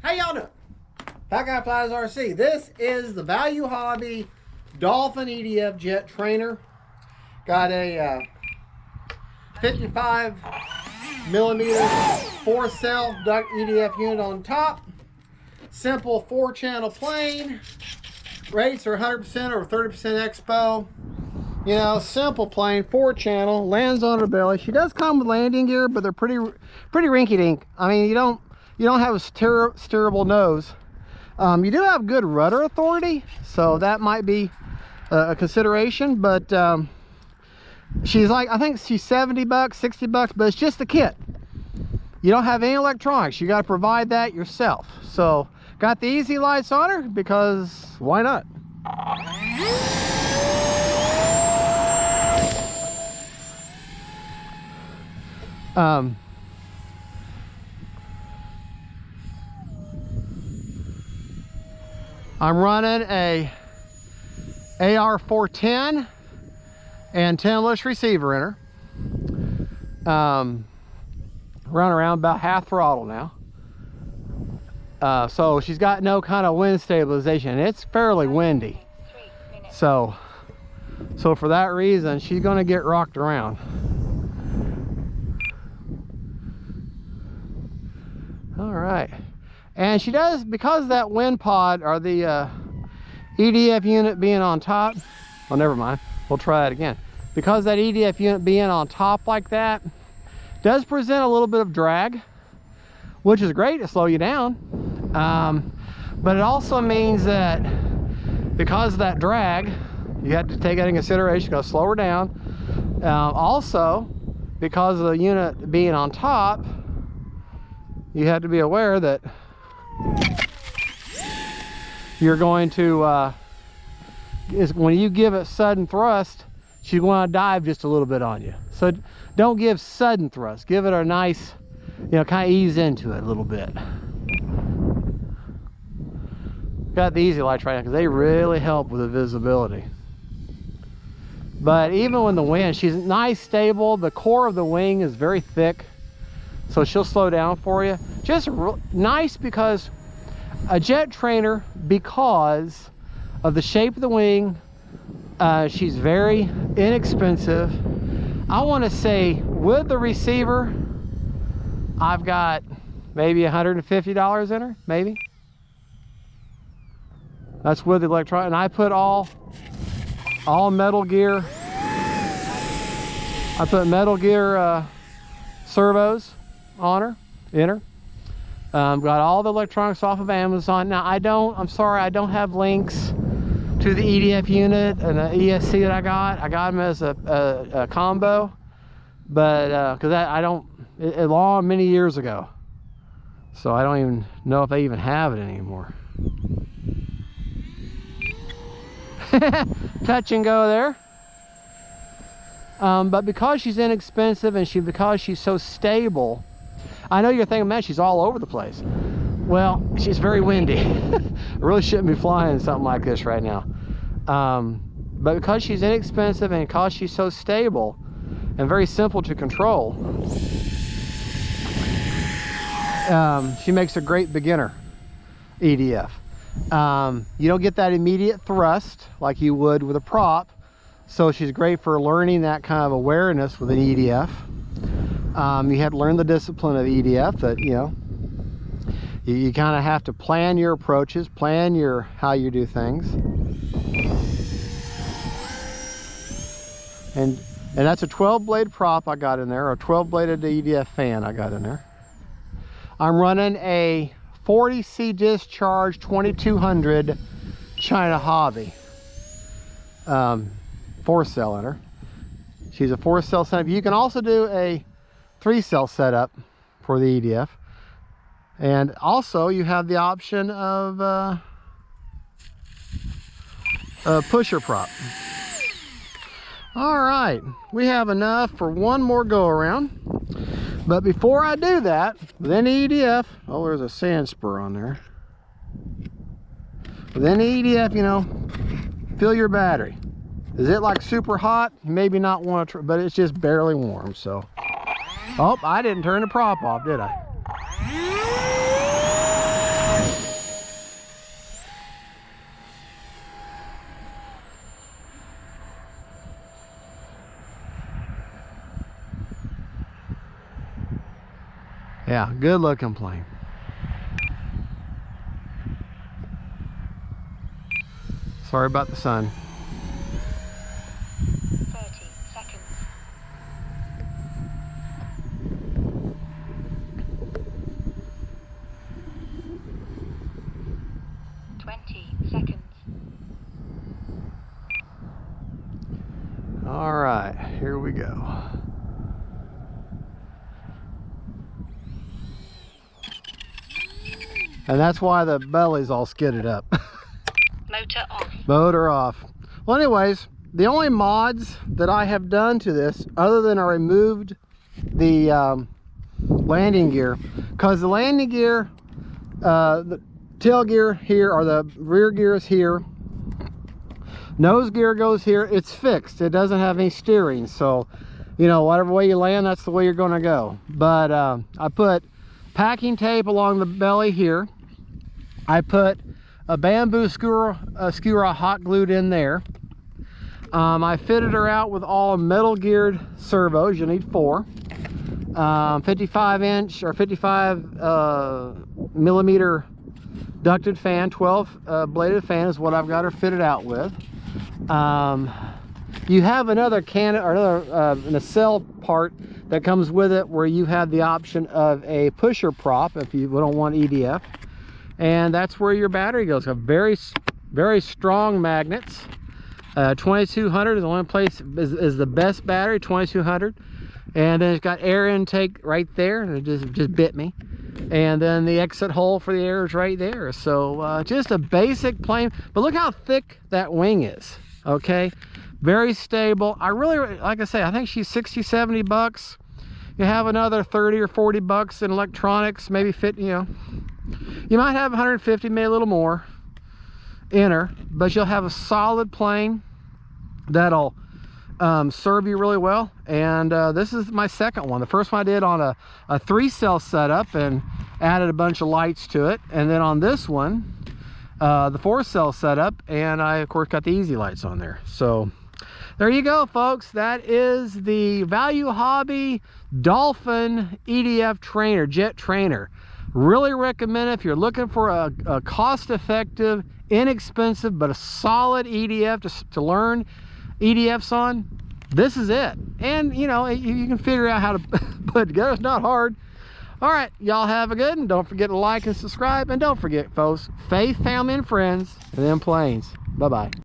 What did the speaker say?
How y'all doing? Fat Guy Flies RC. This is the Value Hobby Dolphin EDF jet trainer. Got a 55 millimeter 4-cell duct EDF unit on top. Simple 4-channel plane. Rates are 100% or 30% expo. You know, simple plane, 4-channel, lands on her belly. She does come with landing gear, but they're pretty rinky-dink. I mean, you don't have a steerable nose. You do have good rudder authority, so that might be a consideration. But she's like, I think she's 70 bucks, 60 bucks, but it's just the kit. You don't have any electronics. You got to provide that yourself. So got the easy lights on her because why not? I'm running a AR-410 and 10-less receiver in her. Run around about half throttle now. So she's got no kind of wind stabilization. It's fairly windy. So for that reason, she's going to get rocked around. All right, and she does, because that wind pod or the EDF unit being on top. Well, never mind, we'll try it again. Because that EDF unit being on top like that does present a little bit of drag, which is great to slow you down. But it also means that because of that drag, you have to take that into consideration. You got to slow her down. Also, because of the unit being on top, you have to be aware that you're going to, when you give it sudden thrust, she's going to dive just a little bit on you. So don't give sudden thrust. Give it a nice, you know, kind of ease into it a little bit. Got the easy lights right now because they really help with the visibility. But even when the wind, she's nice, stable. The core of the wing is very thick, so she'll slow down for you. Just nice because a jet trainer, because of the shape of the wing, she's very inexpensive. I want to say with the receiver, I've got maybe $150 in her, maybe. That's with the electronic, and I put all metal gear. I put metal gear servos on her, in her. Got all the electronics off of Amazon. Now I'm sorry, I don't have links to the EDF unit and the ESC that I got. I got them as a combo, but because many years ago, so I don't even know if they even have it anymore. Touch and go there. But because she's inexpensive and because she's so stable, I know you're thinking, man, she's all over the place. Well, she's very windy. I really shouldn't be flying something like this right now. But because she's inexpensive and because she's so stable and very simple to control, she makes a great beginner EDF. You don't get that immediate thrust like you would with a prop, so she's great for learning that kind of awareness with an EDF. You have to learn the discipline of EDF, that you kind of have to plan your approaches, plan how you do things, and that's a 12-blade prop I got in there, or a 12-bladed EDF fan I got in there. I'm running a 40C discharge 2200 China Hobby 4-cell in her. She's a 4-cell setup. You can also do a 3-cell setup for the EDF, and also you have the option of a pusher prop. All right, we have enough for one more go around. But before I do that, with any EDF, oh, there's a sand spur on there. With any EDF, you know, fill your battery. Is it like super hot? You maybe not want to, but it's just barely warm, so. Oh, I didn't turn the prop off, did I? Yeah, good looking plane. Sorry about the sun. 30 seconds. 20 seconds. All right, here we go. And that's why the belly's all skidded up. Motor off. Motor off. Well, anyways, the only mods that I have done to this, other than I removed the landing gear, because the landing gear, the tail gear here, or the rear gear is here, nose gear goes here, it's fixed. It doesn't have any steering, so you know, whatever way you land, that's the way you're going to go. But I put packing tape along the belly here. I put a bamboo skewer hot glued in there. I fitted her out with all metal geared servos. You need 4. 55 inch or 55 millimeter ducted fan, 12 bladed fan is what I've got her fitted out with. You have another cannon or another nacelle part that comes with it, where you have the option of a pusher prop if you don't want EDF, and that's where your battery goes. So very strong magnets. 2200 is the only place is the best battery, 2200. And then it's got air intake right there, and it just bit me. And then the exit hole for the air is right there. So just a basic plane, but look how thick that wing is. Okay, very stable. I really, like I say, I think she's 60-70 bucks. You have another 30 or 40 bucks in electronics, maybe fit, you know, you might have 150, maybe a little more in her, but you'll have a solid plane that'll serve you really well. And this is my second one. The first one I did on a 3-cell setup and added a bunch of lights to it, and then on this one the 4-cell setup, and I of course got the easy lights on there. So there you go, folks. That is the Value Hobby Dolphin EDF trainer, jet trainer. Really recommend it if you're looking for a cost-effective, inexpensive, but a solid EDF to learn EDFs on. This is it. And you know, you can figure out how to put it together. It's not hard. All right, y'all have a good one. Don't forget to like and subscribe, and don't forget, folks, faith, family, and friends, and them planes. Bye-bye.